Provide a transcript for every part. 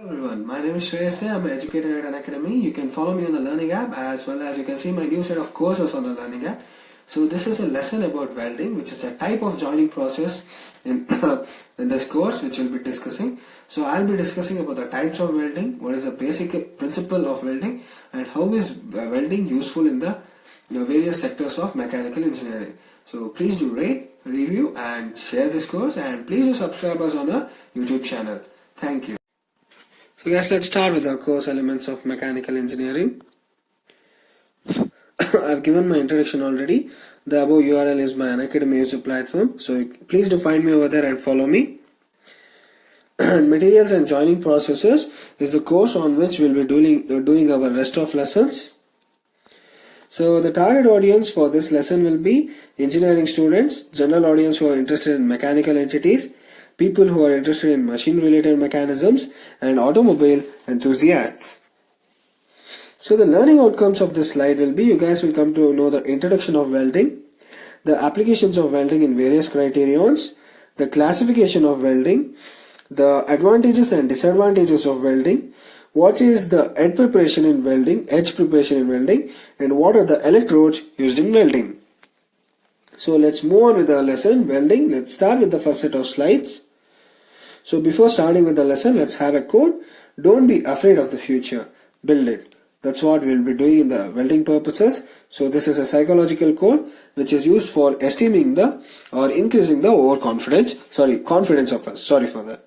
Everyone, my name is Shreyas. I'm an educator at an academy. You can follow me on the Learning app as well as you can see my new set of courses on the Learning app. So this is a lesson about welding, which is a type of joining process in, in this course which we'll be discussing. So I'll be discussing about the types of welding, what is the basic principle of welding, and how is welding useful in the various sectors of mechanical engineering. So please do rate, review and share this course, and please do subscribe us on our YouTube channel. Thank you. So guys, let's start with our course elements of mechanical engineering. I've given my introduction already. The above URL is my Unacademy user platform, so please do find me over there and follow me. Materials and joining processes is the course on which we'll be doing our rest of lessons. So the target audience for this lesson will be engineering students, general audience who are interested in mechanical entities, people who are interested in machine related mechanisms, and automobile enthusiasts. So the learning outcomes of this slide will be, you guys will come to know the introduction of welding, the applications of welding in various criterions, the classification of welding, the advantages and disadvantages of welding, what is the edge preparation in welding, and what are the electrodes used in welding. So let's move on with the lesson, welding. Let's start with the first set of slides. So before starting with the lesson, let's have a quote. Don't be afraid of the future, build it. That's what we'll be doing in the welding purposes. So this is a psychological quote which is used for esteeming the or increasing the confidence of us. Sorry for that.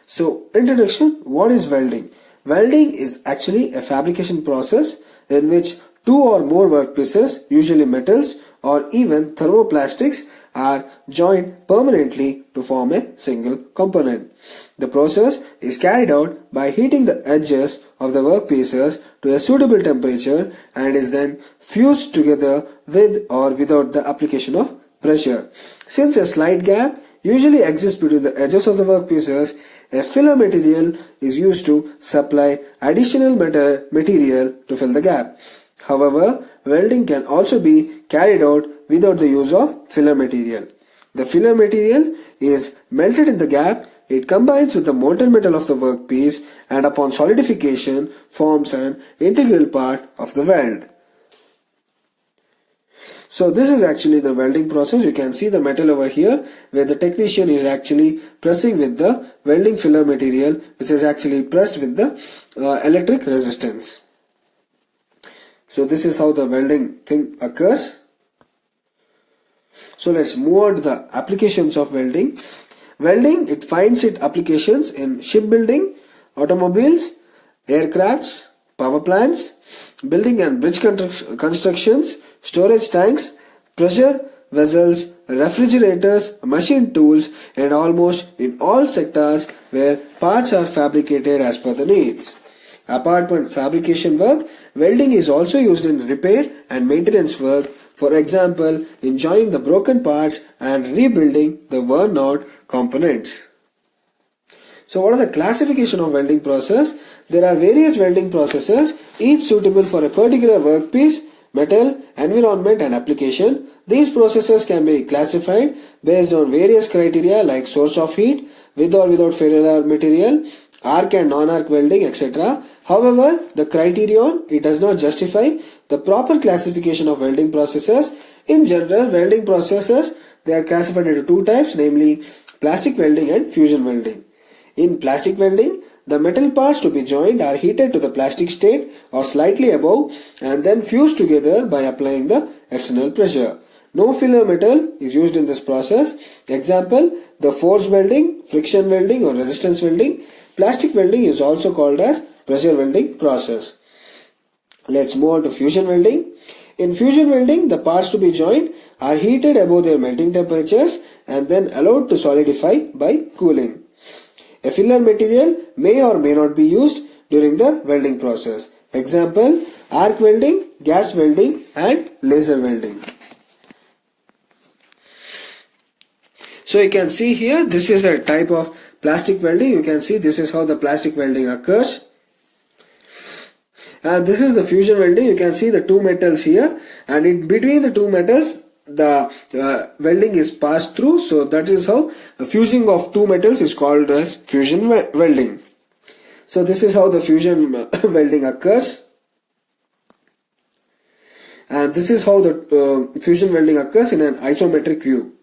So introduction, what is welding? Welding is actually a fabrication process in which two or more workpieces, usually metals or even thermoplastics, are joined permanently to form a single component. The process is carried out by heating the edges of the workpieces to a suitable temperature and is then fused together with or without the application of pressure. Since a slight gap usually exists between the edges of the workpieces, a filler material is used to supply additional material to fill the gap. However, welding can also be carried out without the use of filler material. The filler material is melted in the gap, it combines with the molten metal of the workpiece and upon solidification forms an integral part of the weld. So this is actually the welding process. You can see the metal over here where the technician is actually pressing with the welding filler material, which is actually pressed with the electric resistance. So this is how the welding thing occurs. So let's move on to the applications of welding. Welding, it finds its applications in shipbuilding, automobiles, aircrafts, power plants, building and bridge constructions, storage tanks, pressure vessels, refrigerators, machine tools, and almost in all sectors where parts are fabricated as per the needs. Apart from fabrication work, welding is also used in repair and maintenance work, for example, in joining the broken parts and rebuilding the worn out components. So what are the classification of welding process? There are various welding processes, each suitable for a particular workpiece, metal, environment and application. These processes can be classified based on various criteria like source of heat, with or without ferrous material, arc and non-arc welding, etc. However, the criterion, it does not justify the proper classification of welding processes. In general, welding processes, they are classified into two types, namely plastic welding and fusion welding. In plastic welding, the metal parts to be joined are heated to the plastic state or slightly above and then fused together by applying the external pressure. No filler metal is used in this process. Example, the force welding, friction welding or resistance welding. Plastic welding is also called as pressure welding process. Let's move on to fusion welding. In fusion welding, the parts to be joined are heated above their melting temperatures and then allowed to solidify by cooling. A filler material may or may not be used during the welding process. Example, arc welding, gas welding and laser welding. So you can see here, this is a type of plastic welding. You can see this is how the plastic welding occurs. And this is the fusion welding. You can see the two metals here, and in between the two metals the welding is passed through. So that is how a fusing of two metals is called as fusion welding. So this is how the fusion welding occurs. And this is how the fusion welding occurs in an isometric view.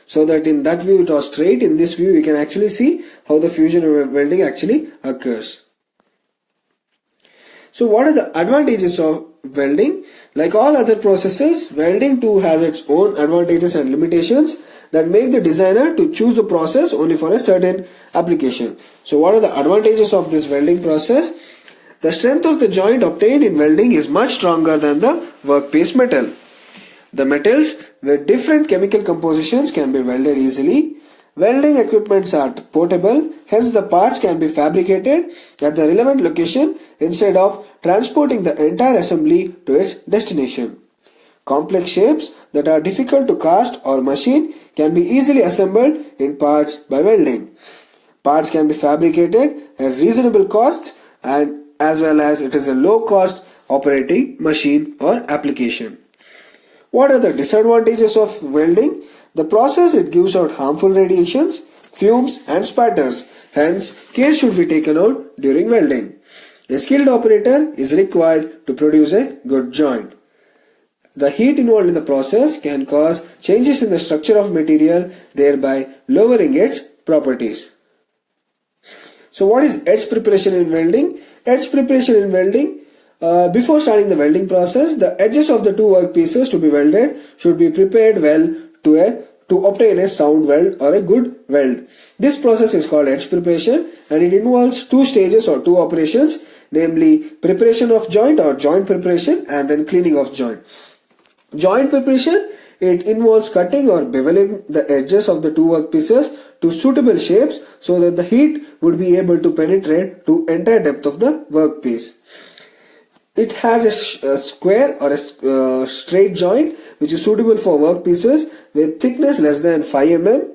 So that in that view it was straight, in this view you can actually see how the fusion welding actually occurs. So what are the advantages of welding? Like all other processes, welding too has its own advantages and limitations that make the designer to choose the process only for a certain application. So what are the advantages of this welding process? The strength of the joint obtained in welding is much stronger than the workpiece metal. The metals with different chemical compositions can be welded easily. Welding equipments are portable, hence the parts can be fabricated at the relevant location instead of transporting the entire assembly to its destination. Complex shapes that are difficult to cast or machine can be easily assembled in parts by welding. Parts can be fabricated at reasonable costs, and as well as it is a low cost operating machine or application. What are the disadvantages of welding? The process, it gives out harmful radiations, fumes and spatters. Hence, care should be taken out during welding. A skilled operator is required to produce a good joint. The heat involved in the process can cause changes in the structure of material, thereby lowering its properties. So what is edge preparation in welding? Edge preparation in welding, before starting the welding process, the edges of the two workpieces to be welded should be prepared well to obtain a sound weld or a good weld. This process is called edge preparation, and it involves two stages or two operations, namely preparation of joint or joint preparation and then cleaning of joint. Joint preparation, it involves cutting or beveling the edges of the two workpieces to suitable shapes so that the heat would be able to penetrate to entire depth of the workpiece. It has a square or a straight joint which is suitable for workpieces with thickness less than 5 mm.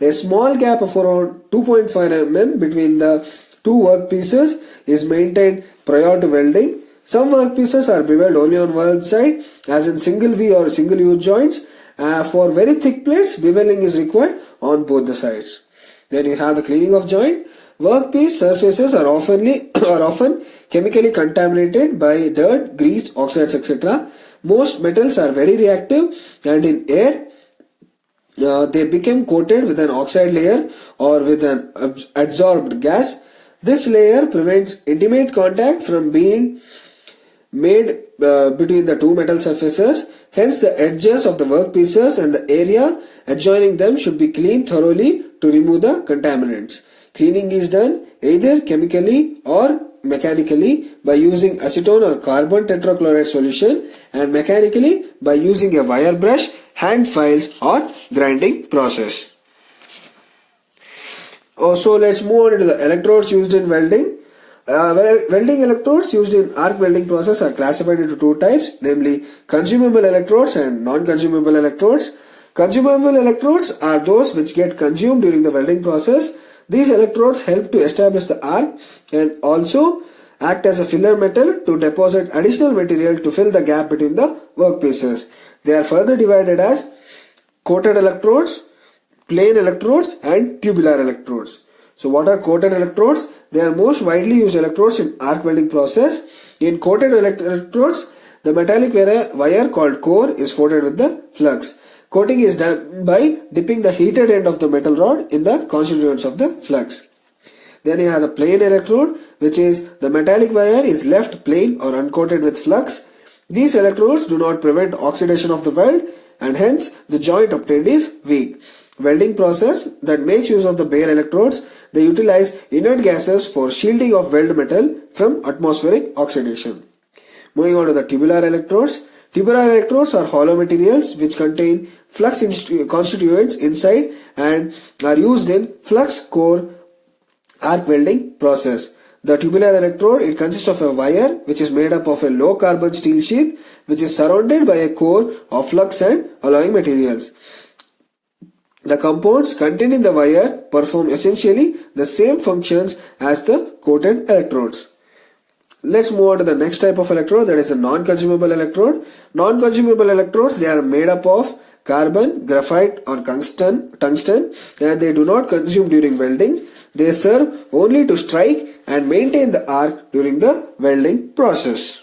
A small gap of around 2.5 mm between the two workpieces is maintained prior to welding. Some workpieces are beveled only on one side, as in single V or single use joints. For very thick plates, beveling is required on both the sides. Then you have the cleaning of joint. Workpiece surfaces are often chemically contaminated by dirt, grease, oxides, etc. Most metals are very reactive, and in air they become coated with an oxide layer or with an adsorbed gas. This layer prevents intimate contact from being made between the two metal surfaces. Hence, the edges of the workpieces and the area adjoining them should be cleaned thoroughly to remove the contaminants. Cleaning is done either chemically or mechanically by using acetone or carbon tetrachloride solution, and mechanically by using a wire brush, hand files or grinding process. So let's move on to the electrodes used in welding. Welding electrodes used in arc welding process are classified into two types, namely consumable electrodes and non-consumable electrodes. Consumable electrodes are those which get consumed during the welding process. These electrodes help to establish the arc and also act as a filler metal to deposit additional material to fill the gap between the workpieces. They are further divided as coated electrodes, plain electrodes and tubular electrodes. So what are coated electrodes? They are most widely used electrodes in arc welding process. In coated electrodes, the metallic wire called core is coated with the flux. Coating is done by dipping the heated end of the metal rod in the constituents of the flux. Then you have the plain electrode, which is the metallic wire is left plain or uncoated with flux. These electrodes do not prevent oxidation of the weld, and hence the joint obtained is weak. Welding process that makes use of the bare electrodes, they utilize inert gases for shielding of weld metal from atmospheric oxidation. Moving on to the tubular electrodes. Tubular electrodes are hollow materials which contain flux constituents inside and are used in flux core arc welding process. The tubular electrode, it consists of a wire which is made up of a low carbon steel sheath which is surrounded by a core of flux and alloying materials. The compounds contained in the wire perform essentially the same functions as the coated electrodes. Let's move on to the next type of electrode, that is a non-consumable electrode. Non-consumable electrodes, they are made up of carbon, graphite or tungsten, and they do not consume during welding. They serve only to strike and maintain the arc during the welding process.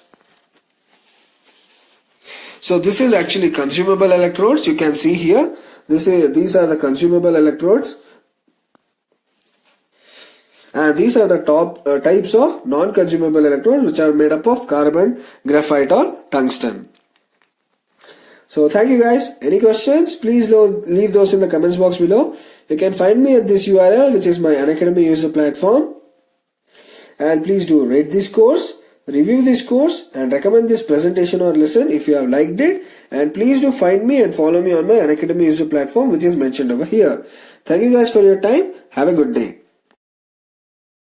So this is actually consumable electrodes. You can see here, these are the consumable electrodes. And these are the top types of non-consumable electrodes, which are made up of carbon, graphite or tungsten. So thank you guys. Any questions? Please leave those in the comments box below. You can find me at this URL, which is my Unacademy user platform. And please do rate this course, review this course and recommend this presentation or lesson if you have liked it. And please do find me and follow me on my Unacademy user platform, which is mentioned over here. Thank you guys for your time. Have a good day.